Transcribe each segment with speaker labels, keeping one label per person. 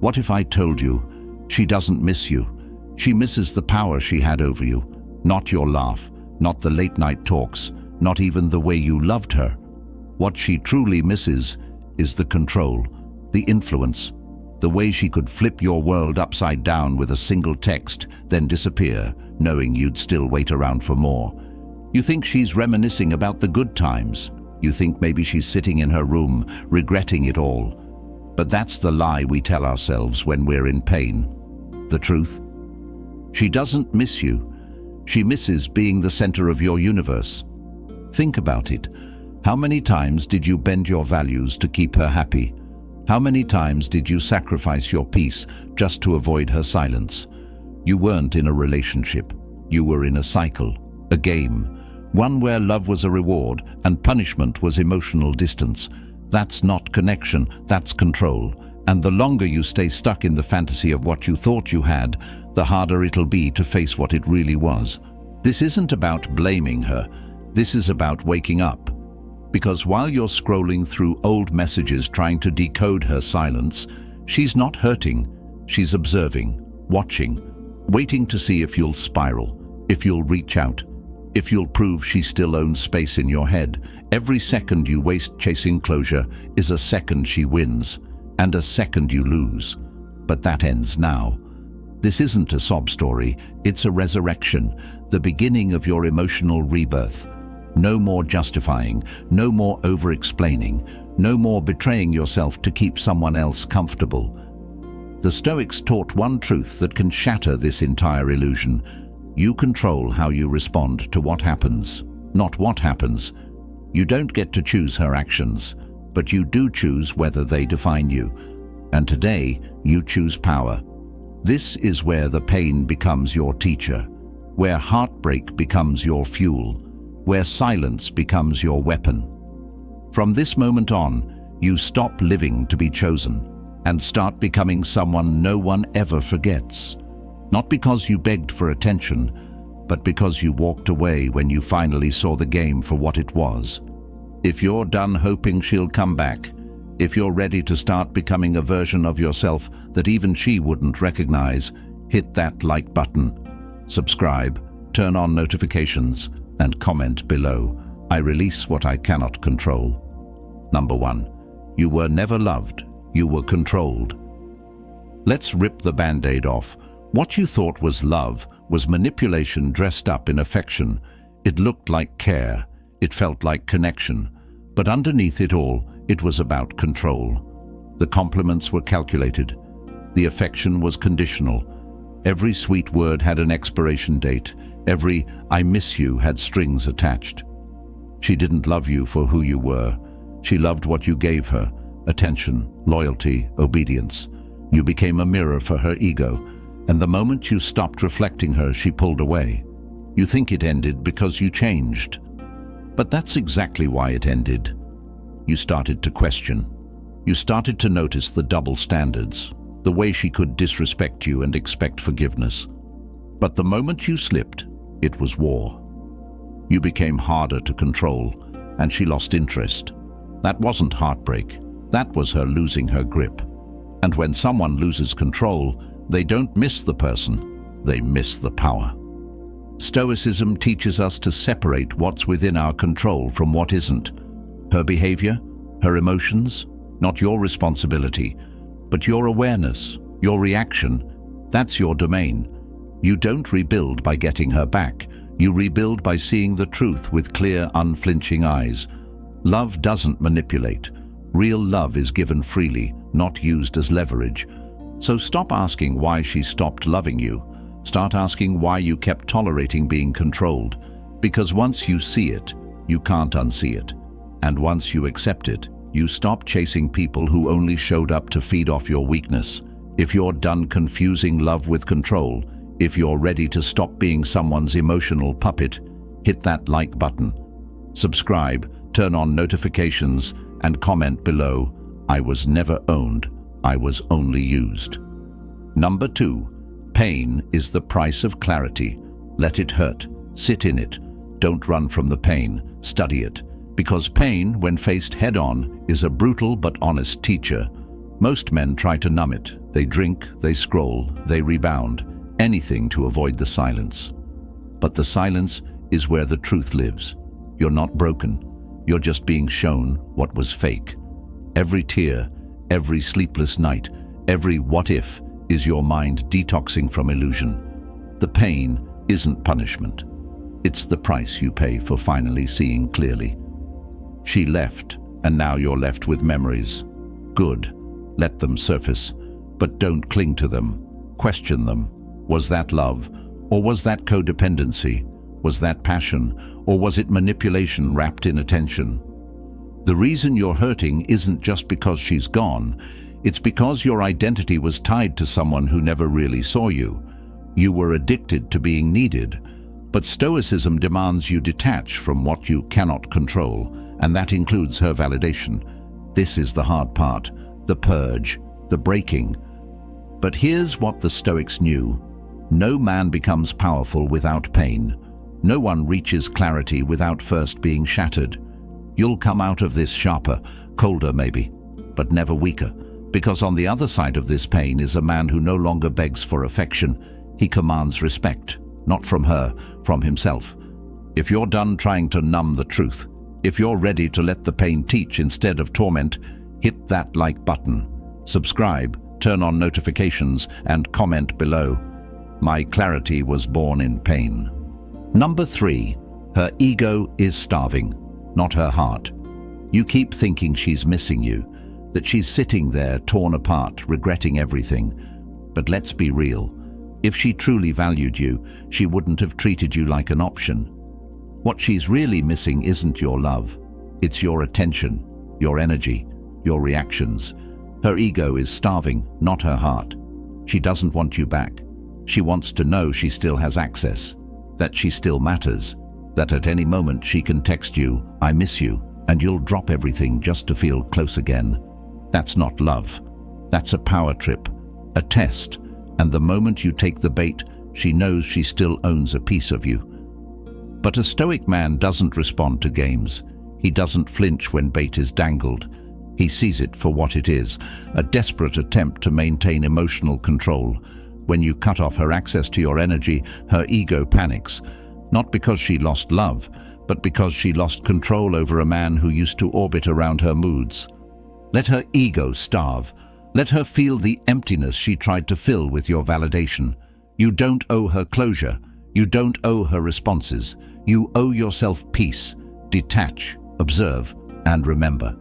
Speaker 1: What if I told you she doesn't miss you? She misses the power she had over you, not your laugh, not the late-night talks, not even the way you loved her. What she truly misses is the control, the influence, the way she could flip your world upside down with a single text, then disappear, knowing you'd still wait around for more. You think she's reminiscing about the good times. You think maybe she's sitting in her room, regretting it all. But that's the lie we tell ourselves when we're in pain. The truth? She doesn't miss you. She misses being the center of your universe. Think about it. How many times did you bend your values to keep her happy? How many times did you sacrifice your peace just to avoid her silence? You weren't in a relationship. You were in a cycle, a game, one where love was a reward and punishment was emotional distance. That's not connection, that's control. And the longer you stay stuck in the fantasy of what you thought you had, the harder it'll be to face what it really was. This isn't about blaming her. This is about waking up. Because while you're scrolling through old messages trying to decode her silence, she's not hurting. She's observing, watching, waiting to see if you'll spiral, if you'll reach out, if you'll prove she still owns space in your head. Every second you waste chasing closure is a second she wins, and a second you lose. But that ends now. This isn't a sob story, it's a resurrection, the beginning of your emotional rebirth. No more justifying, no more over-explaining, no more betraying yourself to keep someone else comfortable. The Stoics taught one truth that can shatter this entire illusion. You control how you respond to what happens, not what happens. You don't get to choose her actions, but you do choose whether they define you. And today, you choose power. This is where the pain becomes your teacher, where heartbreak becomes your fuel, where silence becomes your weapon. From this moment on, you stop living to be chosen and start becoming someone no one ever forgets. Not because you begged for attention, but because you walked away when you finally saw the game for what it was. If you're done hoping she'll come back, if you're ready to start becoming a version of yourself that even she wouldn't recognize, hit that like button, subscribe, turn on notifications, and comment below. I release what I cannot control. Number 1. You were never loved. You were controlled. Let's rip the band-aid off. What you thought was love was manipulation dressed up in affection. It looked like care. It felt like connection. But underneath it all, it was about control. The compliments were calculated. The affection was conditional. Every sweet word had an expiration date. Every "I miss you" had strings attached. She didn't love you for who you were. She loved what you gave her: attention, loyalty, obedience. You became a mirror for her ego, and the moment you stopped reflecting her, she pulled away. You think it ended because you changed. But that's exactly why it ended. You started to question. You started to notice the double standards, the way she could disrespect you and expect forgiveness. But the moment you slipped, it was war. You became harder to control, and she lost interest. That wasn't heartbreak. That was her losing her grip. And when someone loses control, they don't miss the person, they miss the power. Stoicism teaches us to separate what's within our control from what isn't. Her behavior, her emotions, not your responsibility, but your awareness, your reaction, that's your domain. You don't rebuild by getting her back. You rebuild by seeing the truth with clear, unflinching eyes. Love doesn't manipulate. Real love is given freely, not used as leverage. So stop asking why she stopped loving you. Start asking why you kept tolerating being controlled. Because once you see it, you can't unsee it. And once you accept it, you stop chasing people who only showed up to feed off your weakness. If you're done confusing love with control, if you're ready to stop being someone's emotional puppet, hit that like button. Subscribe, turn on notifications, and comment below, "I was never owned, I was only used." Number 2, pain is the price of clarity. Let it hurt, sit in it. Don't run from the pain, study it. Because pain, when faced head-on, is a brutal but honest teacher. Most men try to numb it. They drink, they scroll, they rebound, anything to avoid the silence. But the silence is where the truth lives. You're not broken. You're just being shown what was fake. Every tear, every sleepless night, every what if is your mind detoxing from illusion. The pain isn't punishment. It's the price you pay for finally seeing clearly. She left, and now you're left with memories. Good. Let them surface, but don't cling to them. Question them. Was that love? Or was that codependency? Was that passion? Or was it manipulation wrapped in attention? The reason you're hurting isn't just because she's gone. It's because your identity was tied to someone who never really saw you. You were addicted to being needed. But Stoicism demands you detach from what you cannot control, and that includes her validation. This is the hard part, the purge, the breaking. But here's what the Stoics knew. No man becomes powerful without pain. No one reaches clarity without first being shattered. You'll come out of this sharper, colder maybe, but never weaker, because on the other side of this pain is a man who no longer begs for affection. He commands respect, not from her, from himself. If you're done trying to numb the truth, if you're ready to let the pain teach instead of torment, hit that like button, subscribe, turn on notifications, and comment below. My clarity was born in pain. Number 3, her ego is starving, not her heart. You keep thinking she's missing you, that she's sitting there torn apart, regretting everything. But let's be real. If she truly valued you, she wouldn't have treated you like an option. What she's really missing isn't your love. It's your attention, your energy, your reactions. Her ego is starving, not her heart. She doesn't want you back. She wants to know she still has access, that she still matters, that at any moment she can text you, "I miss you," and you'll drop everything just to feel close again. That's not love. That's a power trip, a test, and the moment you take the bait, she knows she still owns a piece of you. But a Stoic man doesn't respond to games. He doesn't flinch when bait is dangled. He sees it for what it is, a desperate attempt to maintain emotional control. When you cut off her access to your energy, her ego panics, not because she lost love, but because she lost control over a man who used to orbit around her moods. Let her ego starve. Let her feel the emptiness she tried to fill with your validation. You don't owe her closure. You don't owe her responses. You owe yourself peace. Detach, observe, and remember.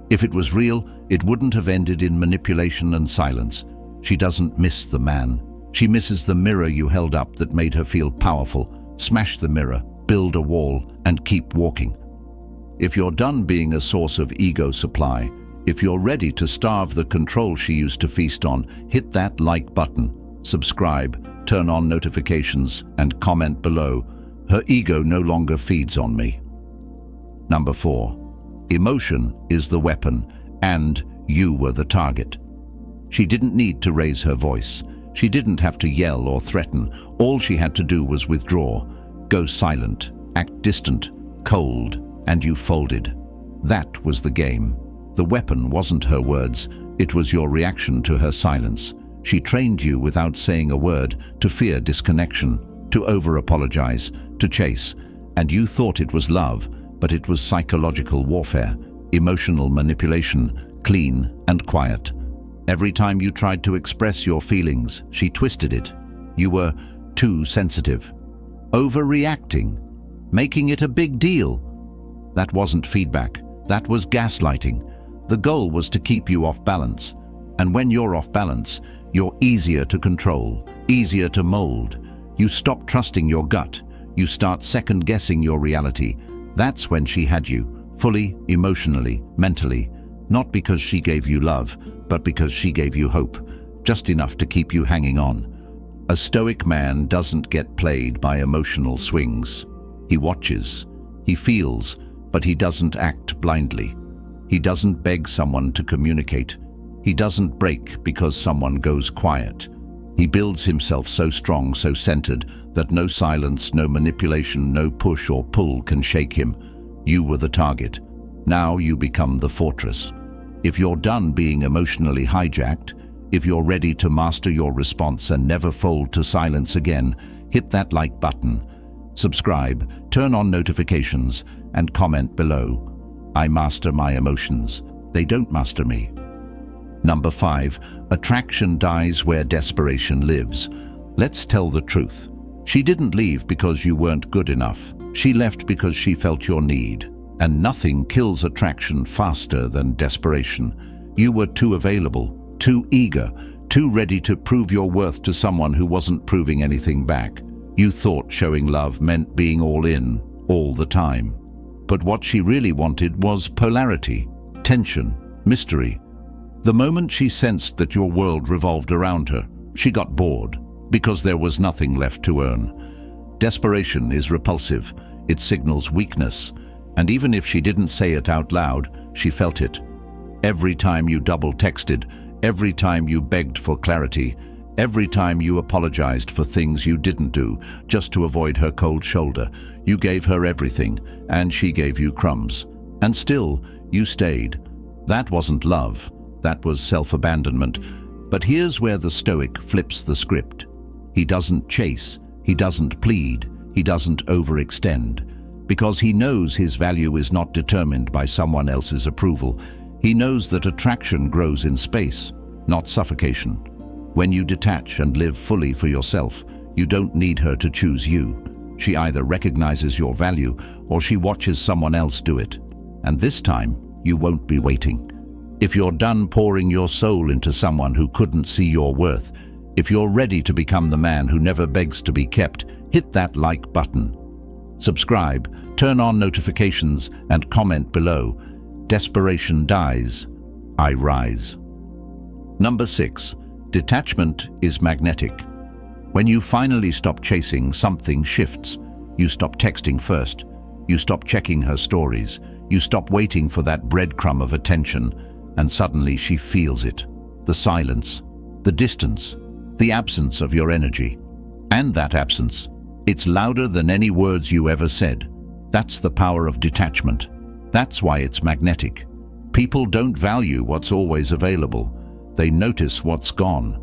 Speaker 1: If it was real, it wouldn't have ended in manipulation and silence. She doesn't miss the man. She misses the mirror you held up that made her feel powerful. Smash the mirror, build a wall, and keep walking. If you're done being a source of ego supply, if you're ready to starve the control she used to feast on, hit that like button, subscribe, turn on notifications, and comment below. Her ego no longer feeds on me. Number 4. Emotion is the weapon, and you were the target. She didn't need to raise her voice. She didn't have to yell or threaten. All she had to do was withdraw, go silent, act distant, cold, and you folded. That was the game. The weapon wasn't her words, it was your reaction to her silence. She trained you without saying a word to fear disconnection, to over-apologize, to chase, and you thought it was love, but it was psychological warfare, emotional manipulation, clean and quiet. Every time you tried to express your feelings, she twisted it. You were too sensitive, overreacting, making it a big deal. That wasn't feedback, that was gaslighting. The goal was to keep you off balance. And when you're off balance, you're easier to control, easier to mold. You stop trusting your gut. You start second-guessing your reality. That's when she had you, fully, emotionally, mentally. Not because she gave you love, but because she gave you hope, just enough to keep you hanging on. A Stoic man doesn't get played by emotional swings. He watches, he feels, but he doesn't act blindly. He doesn't beg someone to communicate. He doesn't break because someone goes quiet. He builds himself so strong, so centered, that no silence, no manipulation, no push or pull can shake him. You were the target. Now you become the fortress. If you're done being emotionally hijacked, if you're ready to master your response and never fold to silence again, hit that like button. Subscribe, turn on notifications, and comment below. I master my emotions. They don't master me. Number 5. Attraction dies where desperation lives. Let's tell the truth. She didn't leave because you weren't good enough. She left because she felt your need. And nothing kills attraction faster than desperation. You were too available, too eager, too ready to prove your worth to someone who wasn't proving anything back. You thought showing love meant being all in, all the time. But what she really wanted was polarity, tension, mystery. The moment she sensed that your world revolved around her, she got bored, because there was nothing left to earn. Desperation is repulsive. It signals weakness. And even if she didn't say it out loud, she felt it. Every time you double-texted, every time you begged for clarity, every time you apologized for things you didn't do just to avoid her cold shoulder, you gave her everything, and she gave you crumbs. And still, you stayed. That wasn't love. That was self-abandonment. But here's where the Stoic flips the script. He doesn't chase. He doesn't plead. He doesn't overextend. Because he knows his value is not determined by someone else's approval. He knows that attraction grows in space, not suffocation. When you detach and live fully for yourself, you don't need her to choose you. She either recognizes your value or she watches someone else do it. And this time, you won't be waiting. If you're done pouring your soul into someone who couldn't see your worth, if you're ready to become the man who never begs to be kept, hit that like button. Subscribe, turn on notifications, and comment below. Desperation dies, I rise. Number 6. Detachment is magnetic. When you finally stop chasing, something shifts. You stop texting first. You stop checking her stories. You stop waiting for that breadcrumb of attention. And suddenly she feels it. The silence, the distance, the absence of your energy. And that absence, it's louder than any words you ever said. That's the power of detachment. That's why it's magnetic. People don't value what's always available. They notice what's gone.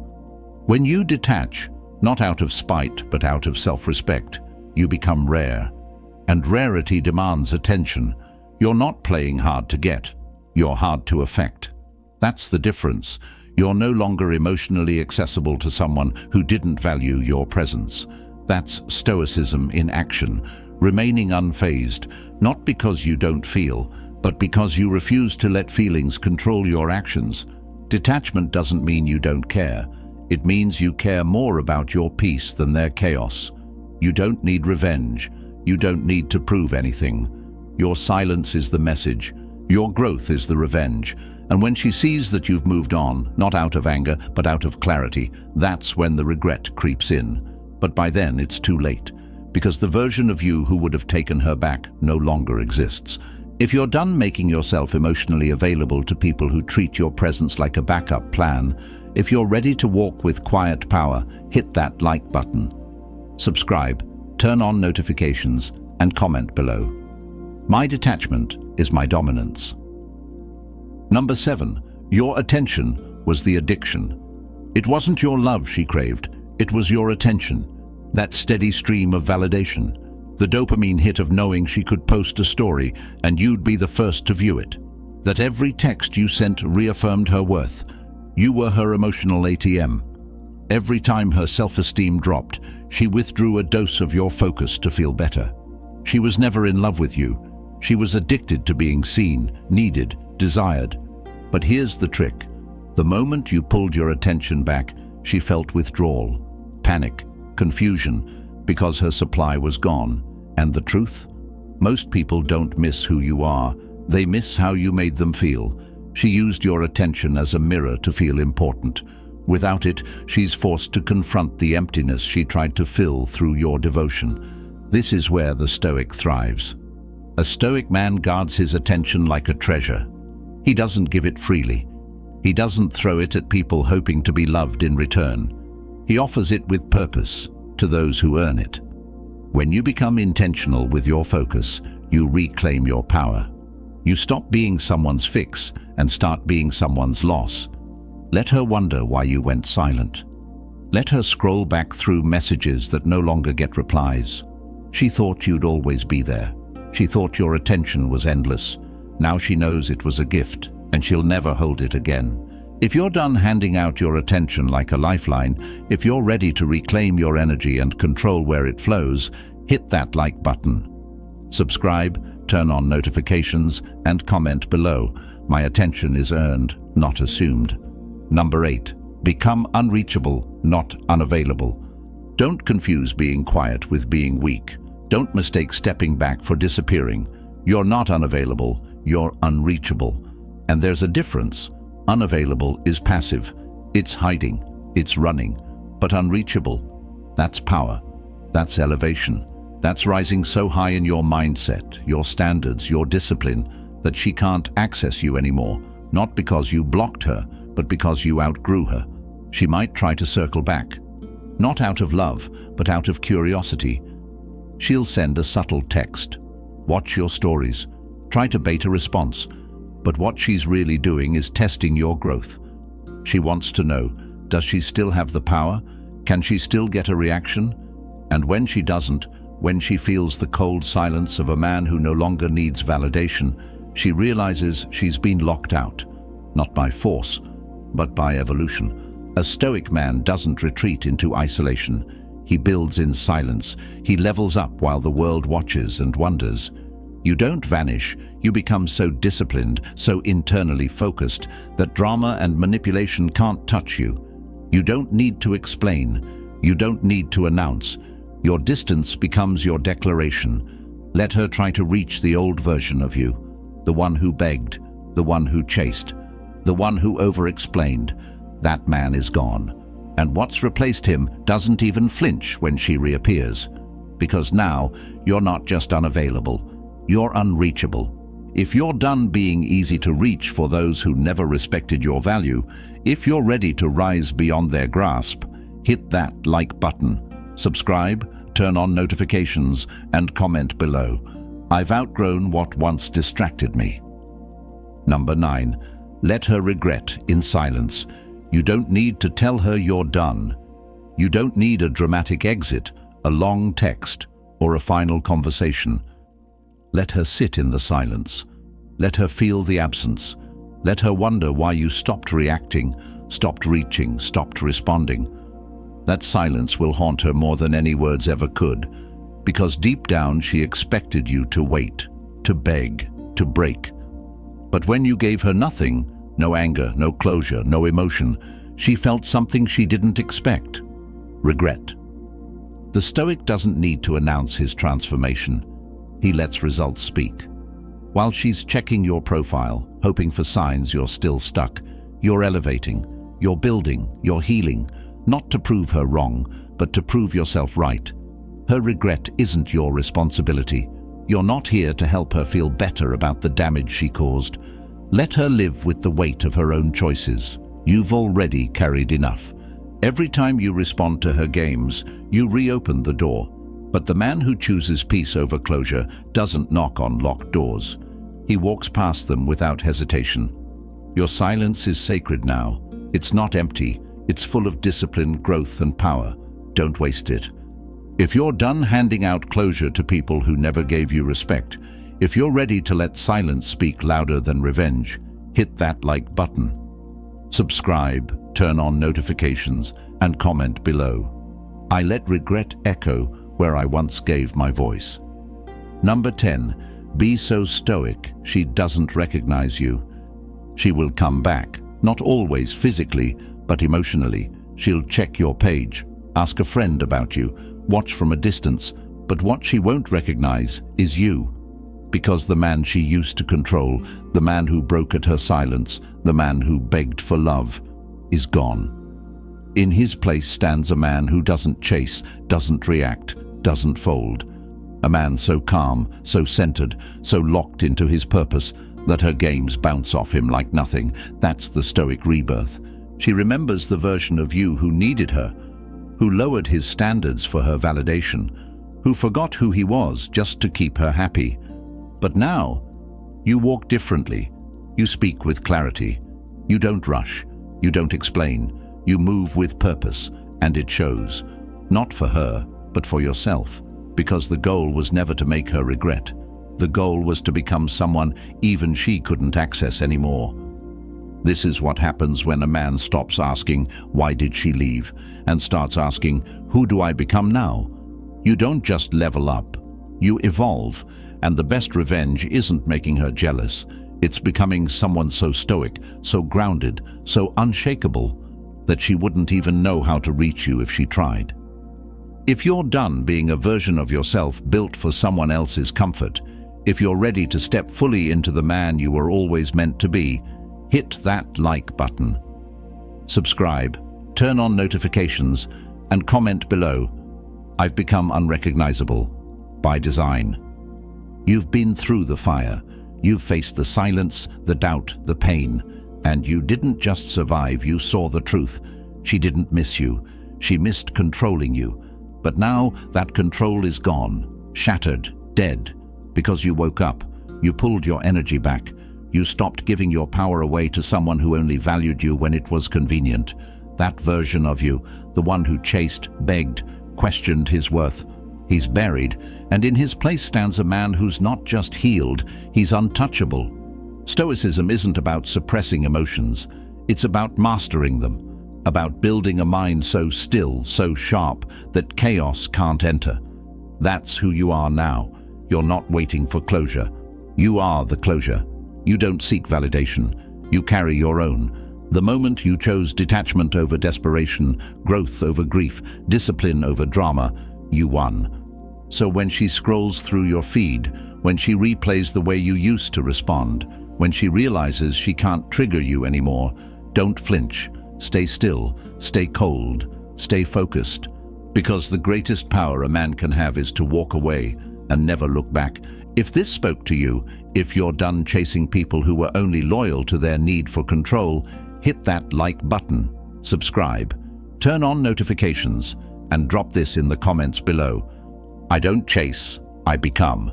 Speaker 1: When you detach, not out of spite but out of self-respect, you become rare. And rarity demands attention. You're not playing hard to get. You're hard to affect. That's the difference. You're no longer emotionally accessible to someone who didn't value your presence. That's Stoicism in action, remaining unfazed, not because you don't feel, but because you refuse to let feelings control your actions. Detachment doesn't mean you don't care. It means you care more about your peace than their chaos. You don't need revenge. You don't need to prove anything. Your silence is the message. Your growth is the revenge. And when she sees that you've moved on, not out of anger, but out of clarity, that's when the regret creeps in. But by then it's too late, because the version of you who would have taken her back no longer exists. If you're done making yourself emotionally available to people who treat your presence like a backup plan, if you're ready to walk with quiet power, hit that like button. Subscribe, turn on notifications, and comment below. My detachment is my dominance. Number 7. Your attention was the addiction. It wasn't your love she craved, it was your attention. That steady stream of validation. The dopamine hit of knowing she could post a story and you'd be the first to view it. That every text you sent reaffirmed her worth. You were her emotional ATM. Every time her self-esteem dropped, she withdrew a dose of your focus to feel better. She was never in love with you. She was addicted to being seen, needed, desired. But here's the trick. The moment you pulled your attention back, she felt withdrawal, panic, confusion, because her supply was gone. And the truth? Most people don't miss who you are. They miss how you made them feel. She used your attention as a mirror to feel important. Without it, she's forced to confront the emptiness she tried to fill through your devotion. This is where the Stoic thrives. A Stoic man guards his attention like a treasure. He doesn't give it freely. He doesn't throw it at people hoping to be loved in return. He offers it with purpose to those who earn it. When you become intentional with your focus, you reclaim your power. You stop being someone's fix and start being someone's loss. Let her wonder why you went silent. Let her scroll back through messages that no longer get replies. She thought you'd always be there. She thought your attention was endless. Now she knows it was a gift, and she'll never hold it again. If you're done handing out your attention like a lifeline, if you're ready to reclaim your energy and control where it flows, hit that like button. Subscribe, turn on notifications, and comment below. My attention is earned, not assumed. Number 8. Become unreachable, not unavailable. Don't confuse being quiet with being weak. Don't mistake stepping back for disappearing. You're not unavailable, you're unreachable. And there's a difference. Unavailable is passive. It's hiding, it's running. But unreachable, that's power. That's elevation. That's rising so high in your mindset, your standards, your discipline, that she can't access you anymore. Not because you blocked her, but because you outgrew her. She might try to circle back. Not out of love, but out of curiosity. She'll send a subtle text. Watch your stories. Try to bait a response. But what she's really doing is testing your growth. She wants to know, does she still have the power? Can she still get a reaction? And when she doesn't, when she feels the cold silence of a man who no longer needs validation, she realizes she's been locked out, not by force, but by evolution. A Stoic man doesn't retreat into isolation. He builds in silence. He levels up while the world watches and wonders. You don't vanish. You become so disciplined, so internally focused, that drama and manipulation can't touch you. You don't need to explain. You don't need to announce. Your distance becomes your declaration. Let her try to reach the old version of you, the one who begged, the one who chased, the one who over-explained. That man is gone. And what's replaced him doesn't even flinch when she reappears. Because now, you're not just unavailable, you're unreachable. If you're done being easy to reach for those who never respected your value, if you're ready to rise beyond their grasp, hit that like button. Subscribe, turn on notifications, and comment below. I've outgrown what once distracted me. Number 9. Let her regret in silence. You don't need to tell her you're done. You don't need a dramatic exit, a long text, or a final conversation. Let her sit in the silence. Let her feel the absence. Let her wonder why you stopped reacting, stopped reaching, stopped responding. That silence will haunt her more than any words ever could, because deep down she expected you to wait, to beg, to break. But when you gave her nothing, no anger, no closure, no emotion, she felt something she didn't expect: regret. The Stoic doesn't need to announce his transformation. He lets results speak. While she's checking your profile, hoping for signs you're still stuck, you're elevating, you're building, you're healing, not to prove her wrong, but to prove yourself right. Her regret isn't your responsibility. You're not here to help her feel better about the damage she caused. Let her live with the weight of her own choices. You've already carried enough. Every time you respond to her games, you reopen the door. But the man who chooses peace over closure doesn't knock on locked doors. He walks past them without hesitation. Your silence is sacred now. It's not empty. It's full of discipline, growth, and power. Don't waste it. If you're done handing out closure to people who never gave you respect, if you're ready to let silence speak louder than revenge, hit that like button. Subscribe, turn on notifications, and comment below. I let regret echo where I once gave my voice. Number 10. Be so stoic she doesn't recognize you. She will come back, not always physically, but emotionally. She'll check your page, ask a friend about you, watch from a distance, but what she won't recognize is you. Because the man she used to control, the man who broke at her silence, the man who begged for love, is gone. In his place stands a man who doesn't chase, doesn't react, doesn't fold. A man so calm, so centered, so locked into his purpose that her games bounce off him like nothing. That's the Stoic rebirth. She remembers the version of you who needed her, who lowered his standards for her validation, who forgot who he was just to keep her happy. But now, You walk differently. You speak with clarity. You don't rush. You don't explain. You move with purpose, and it shows. Not for her, but for yourself, because the goal was never to make her regret. The goal was to become someone even she couldn't access anymore. This is what happens when a man stops asking, "Why did she leave?" and starts asking, "Who do I become now?" You don't just level up. You evolve, and the best revenge isn't making her jealous. It's becoming someone so stoic, so grounded, so unshakable, that she wouldn't even know how to reach you if she tried. If you're done being a version of yourself built for someone else's comfort, if you're ready to step fully into the man you were always meant to be, hit that like button. Subscribe, turn on notifications, and comment below. I've become unrecognizable by design. You've been through the fire. You've faced the silence, the doubt, the pain. And you didn't just survive, you saw the truth. She didn't miss you. She missed controlling you. But now that control is gone, shattered, dead. Because you woke up, you pulled your energy back. You stopped giving your power away to someone who only valued you when it was convenient. That version of you, the one who chased, begged, questioned his worth. He's buried, and in his place stands a man who's not just healed, he's untouchable. Stoicism isn't about suppressing emotions. It's about mastering them, about building a mind so still, so sharp, that chaos can't enter. That's who you are now. You're not waiting for closure. You are the closure. You don't seek validation. You carry your own. The moment you chose detachment over desperation, growth over grief, discipline over drama, you won. So when she scrolls through your feed, when she replays the way you used to respond, when she realizes she can't trigger you anymore, don't flinch. Stay still, stay cold, stay focused. Because the greatest power a man can have is to walk away and never look back. If this spoke to you, if you're done chasing people who were only loyal to their need for control, hit that like button, subscribe, turn on notifications, and drop this in the comments below. I don't chase, I become.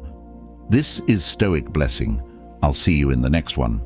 Speaker 1: This is Stoic Blessing. I'll see you in the next one.